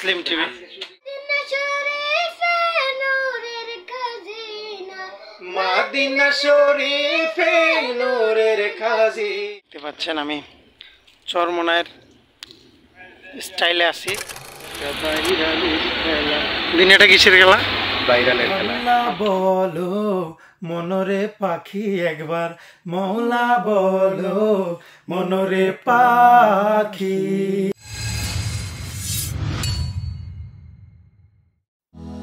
মুসলিম TV. Medina শরীফে নূরের খাজি। দেখতে পাচ্ছেন আমি চরমনায়ের স্টাইলে আছি। দিন এটা কিসের খেলা? ভাইরালের খেলা। বলো মনরে পাখি একবার, মৌলা বলো মনরে পাখি।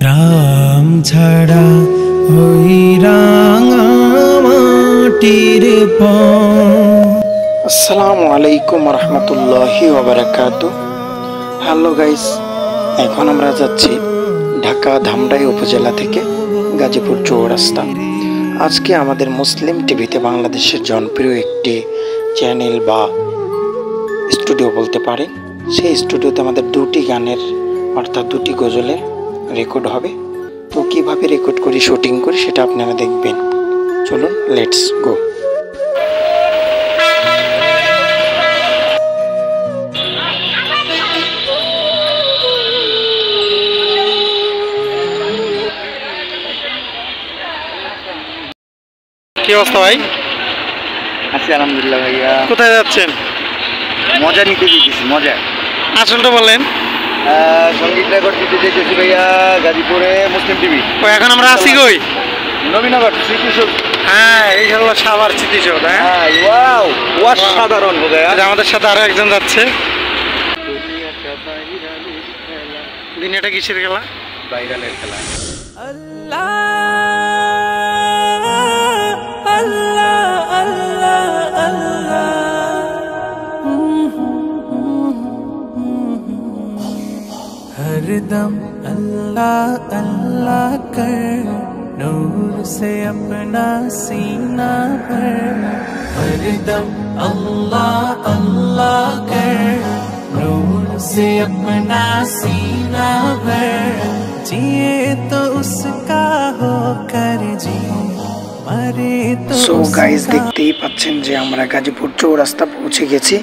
রাম ছাড়া ওই রাঙা মাটির আসসালামু আলাইকুম রহমতুল্লাহি ওয়া বারাকাতুহু। হ্যালো গাইস, এখন আমরা যাচ্ছি ঢাকা ধামরাই উপজেলা থেকে গাজীপুর চৌরাস্তা। আজকে আমাদের মুসলিম টিভিতে বাংলাদেশের জনপ্রিয় একটি চ্যানেল বা স্টুডিও বলতে পারেন, সেই স্টুডিওতে আমাদের দুটি গানের অর্থাৎ দুটি গজলের রেকর্ড হবে। তো কীভাবে রেকর্ড করি, শুটিং করি, সেটা আপনারা দেখবেন। চলুন, লেটস গো। কি অবস্থা ভাই? আছি আলহামদুলিল্লাহ ভাইয়া। কোথায় যাচ্ছেন? মজা নিতে দিতেছি, মজা। আসলটা বলেন। সঙ্গীত রেকর্ড দিতে যেতেছি ভাইয়া গাজীপুরে মুসলিম টিভি। এখন আমরা আছি কই? নবীনগর স্মৃতিসৌধ। হ্যাঁ, এই হলো সাভার স্মৃতিসৌধ। হ্যাঁ, ওয়াও, অসাধারণ ভাইয়া। আমাদের সাথে আরো একজন যাচ্ছে। দিন এটা কিসের খেলা? ভাইরালের খেলা। हरदम अल्लाह अल्लाह कर, नूर से अपना सीना भर। हरदम अल्लाह अल्लाह कर, नूर से अपना सीना भर। जिए तो उसका हो कर जिए, मरे तो। সো গাইস, দেখতেই পাচ্ছেন যে আমরা গাজীপুর চৌরাস্তা পৌঁছে গেছি।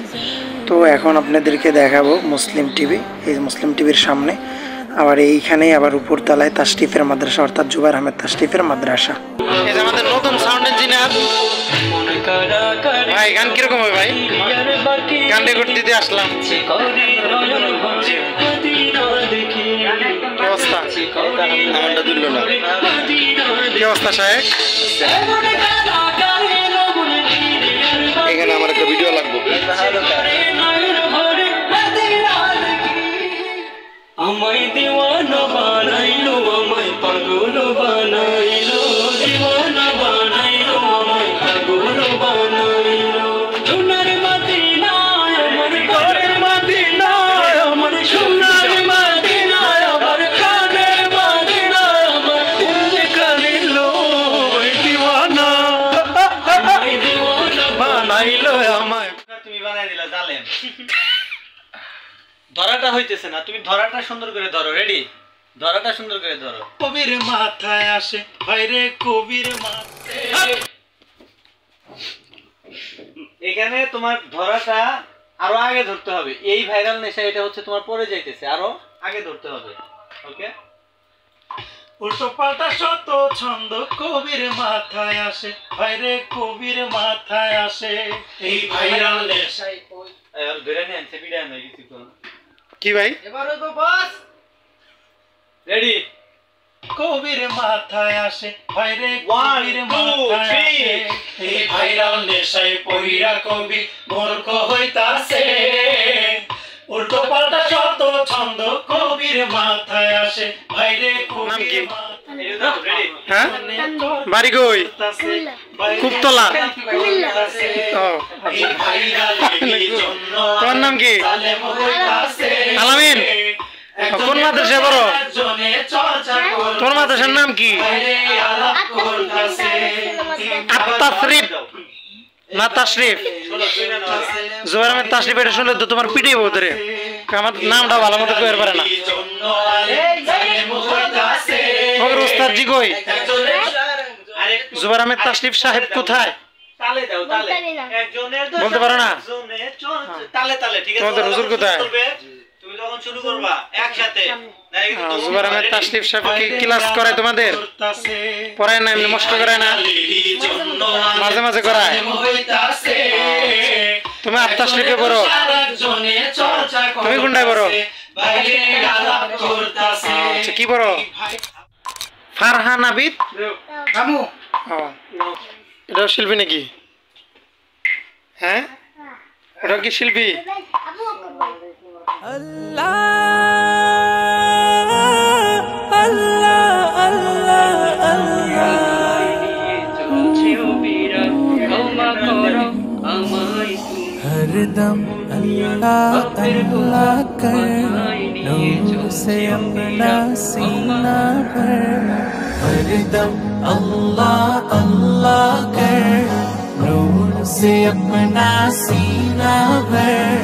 তো এখন আপনাদেরকে দেখাবো মুসলিম টিভি। এই মুসলিম টিভির সামনে আবার এইখানেই আবার উপরতলায় তাশরিফের মাদ্রাসা, অর্থাৎ জুবাইর আহমেদ তাশরিফের মাদ্রাসা। এই যে আমাদের নতুন সাউন্ড ইঞ্জিনিয়ার ভাই। গান কিরকম হবে ভাই? গান রেকর্ড দিতে আসলাম। কি অবস্থা? আমারটা দিল না। কি অবস্থা সাহেব? এখানে আমার একটা ভিডিও লাগবে। আমায় দিওয়ানা বানাইলো, আমায় পাগল বানাইলো, দিওয়ানা বানাইলো, আমায় পাগল বানাইলো। সোনার মদিনায় আমার ঘরের মদিনায়, আমার সোনার মদিনায়, আমার কানের মদিনায়, আমার দিল কানিলো দিওয়ানা। আমায় দিওয়ানা বানাইলো, আমায়। তুমি বানাই দিলা জালেম। ধরাটা হইতেছে না, তুমি ধরাটা সুন্দর করে ধরো। রেডি? ধরাটা সুন্দর করে ধরো। কবির মাথায় আসে ভাইরে, কবির মাথায়। এখানে তোমার ধরাটা আরো আগে ধরতে হবে। এই ভাইরাল নেশা এটা হচ্ছে তোমার পরে যাইতেছে, আরো আগে ধরতে হবে। ওকে? উল্টো পাল্টা শত ছন্দ কবির মাথায় আসে ভাইরে, কবির মাথায় আসে। এই ভাইরাল নেশায় আর ধরে নেন সেপিডা না কিছু কোন। কি ভাই? এবার তো বস রেডি। কবির মাথায় আসে ভাইরে, কবির মাথায় আসে। এই ভাইরাল নেশায় পইরা কবি মূর্খ হইতাছে। উল্টো পাল্টা শত ছন্দ কবির মাথায় আসে ভাইরে, কবির মাথায়। হ্যাঁ, বাড়ি কই? কুপতলা। তোমার নাম কি? আলামিন। কোন মাদ্রাসায় পড়ো? তোমার মাদ্রাসার নাম কি? তাশরিফ না তাশরিফ? জুবাইর আহমেদ তাশরিফ। এটা শুনলে তো তোমার পিঠে বোধরে। আমার নামটা ভালো মতো কইতে পারে না। ওর ওস্তাদ জি কই? জুবাইর আহমেদ তাশরিফ সাহেব কোথায়? তালে দাও, তালে। একজনের বলতে পারো না? তালে তালে, ঠিক আছে? তোমাদের হুজুর কোথায়? তুমি যখন যখন শুরু করবা একসাথে জুবাইর আহমেদ তাশরিফ সাহেব কি ক্লাস করে তোমাদের? পড়ায় না, এমনি মস্ত করে না, মাঝে মাঝে করায়। তুমি আর তাশরিফে পড়ো, তুমি কোনটায় পড়ো? আচ্ছা, কি পড়ো? ফারহান আবিদ। এটাও শিল্পী নাকি? হ্যাঁ, এটাও কি শিল্পী? हरदम अल्लाह अल्लाह कर नूर से अपना सीना भर, हरदम अल्लाह अल्लाह कर नूर से अपना सीना भर,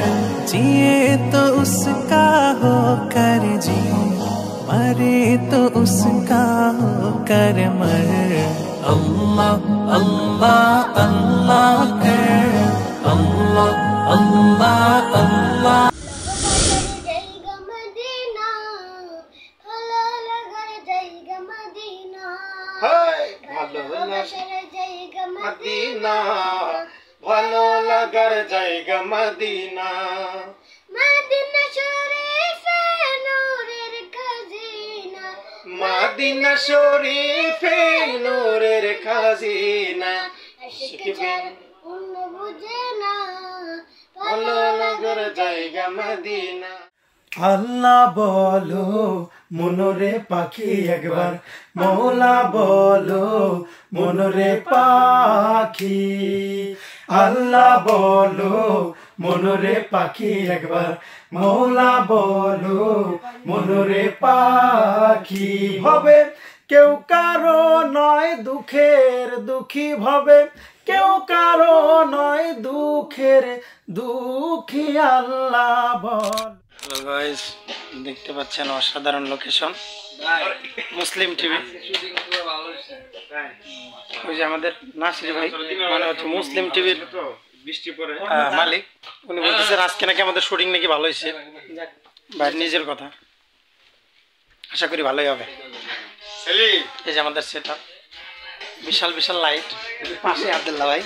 जिए तो उसका हो कर जिए, मरे तो उसका हो कर मर, अल्लाह अल्लाह अल्लाह कर अल्लाह अल्लाह अल्लाह। जाएगा मदीना, भला लगर जाएगा मदीना, जाएगा मदीना, ভালো লাগার জায়গা মদিনা, मदीना शरीफे नूरेर खजीना, মদিনা শরীফে নূরের খাজিনা, बुझे ना ভালো লাগার জায়গা মদিনা। আল্লাহ বলো মনোরে পাখি একবার, মৌলা বলো মনোরে পাখি, আল্লাহ বলো মনোরে পাখি একবার, মৌলা বলো মনোরে পাখি। হবে কেউ কারো নয় দুঃখের দুঃখী, ভাবে কেউ কারো নয় দুঃখের দুঃখী, আল্লাহ বল। হ্যালো গাইস, দেখতে পাচ্ছেন অসাধারণ লোকেশন, মুসলিম টিভি। ওই যে আমাদের নাসির ভাই, মানে হচ্ছে মুসলিম টিভির মালিক, উনি বলতেছেন আজকে নাকি আমাদের শুটিং নাকি ভালো হয়েছে। ভাই নিজের কথা, আশা করি ভালোই হবে। এই যে আমাদের সেট আপ, বিশাল বিশাল লাইট, পাশে আব্দুল্লাহ ভাই।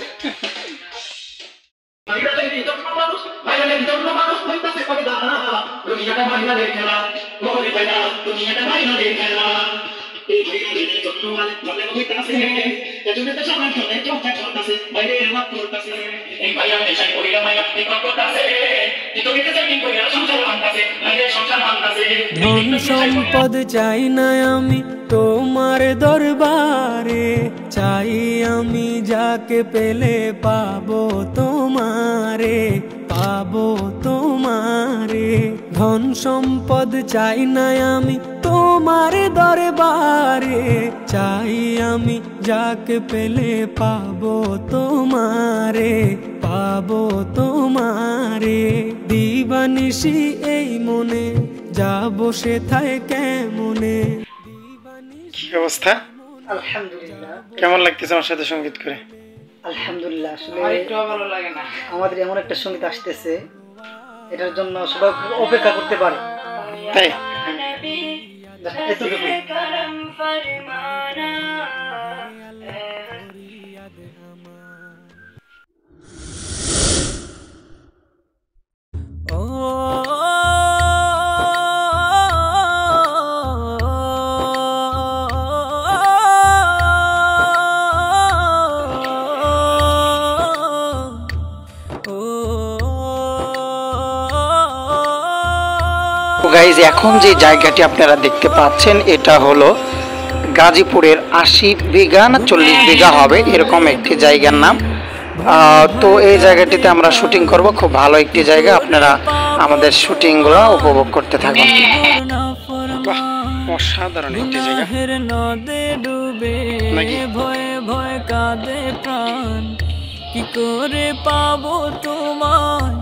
ধন সম্পদ চাই না আমি তোমার দরবারে, চাই আমি যাকে পেলে পাবো তোমারে, পাবো তোমারে। ধন সম্পদ চাই না আমি তোমার দরবারে, চাই আমি যাকে পেলে পাবো তোমারে, পাবো তোমারে। দিবানিশি এই মনে যাবো সেথায় কেমনে। কি অবস্থা? আলহামদুলিল্লাহ। কেমন লাগতেছে আমার সাথে সঙ্গীত করে? আলহামদুলিল্লাহ, আসলে ভালো লাগে না, আমাদের এমন একটা সঙ্গীত আসতেছে, এটার জন্য সবাই অপেক্ষা করতে পারে, তাই এতটুকু। গাইজ, এখন যে জায়গাটি আপনারা দেখতে পাচ্ছেন এটা হলো গাজীপুরের 80 বিঘা না 40 বিঘা হবে এরকম একটি জায়গার নাম। তো এই জায়গাটিতে আমরা শুটিং করব, খুব ভালো একটি জায়গা, আপনারা আমাদের শুটিংগুলো উপভোগ করতে থাকুন। বাহ, অসাধারণ একটি জায়গা নাকি? ভয়ে ভয়ে কাঁদে প্রাণ, কি করে পাবো তোমায়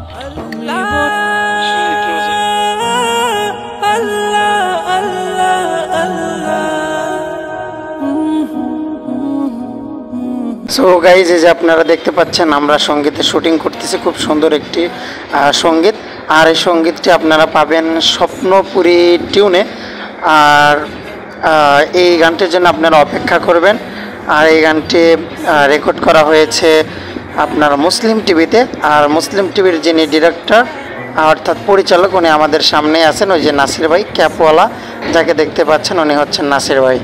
সো গাইজ, এই যে আপনারা দেখতে পাচ্ছেন আমরা সঙ্গীতের শুটিং করতেছি, খুব সুন্দর একটি সঙ্গীত। আর এই সঙ্গীতটি আপনারা পাবেন স্বপ্নপুরী টিউনে। আর এই গানটির জন্য আপনারা অপেক্ষা করবেন। আর এই গানটি রেকর্ড করা হয়েছে আপনার মুসলিম টিভিতে। আর মুসলিম টিভির যিনি ডিরেক্টর অর্থাৎ পরিচালক উনি আমাদের সামনে আছেন, ওই যে নাসির ভাই ক্যাপওয়ালা যাকে দেখতে পাচ্ছেন উনি হচ্ছেন নাসির ভাই।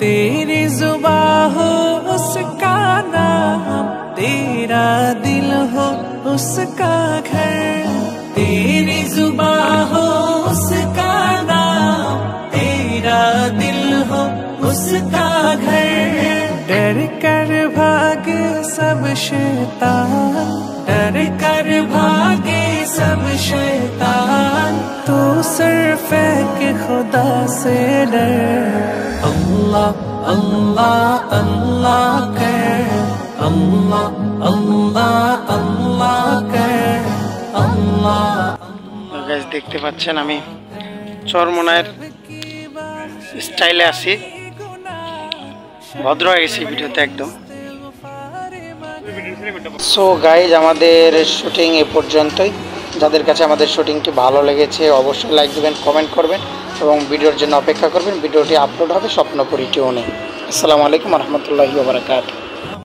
तेरी जुबां हो उसका नाम, तेरा दिल हो उसका घर। तेरी जुबां हो उसका नाम, तेरा दिल हो उसका घर। डर कर भागे सब शैतान, डर कर भागे सब शैतान, तू सिर्फ के खुदा से डर। अल्लाह अल्लाह अल्लाह कर, अल्लाह अल्लाह अल्लाह कर, अल्लाह। গাইস দেখতে পাচ্ছেন আমি চরমনায়ের স্টাইলে আছি, ভদ্র হয়ে গেছি ভিডিওতে একদম। সো গাইজ আমাদের শুটিং এ পর্যন্তই। যাদের কাছে আমাদের শুটিংটি ভালো লেগেছে অবশ্যই লাইক দেবেন, কমেন্ট করবেন এবং ভিডিওর জন্য অপেক্ষা করবেন। ভিডিওটি আপলোড হবে স্বপ্নপুরী টিউনে। আসসালামু আলাইকুম রহমতুল্লাহি ওয়া বারাকাতুহু।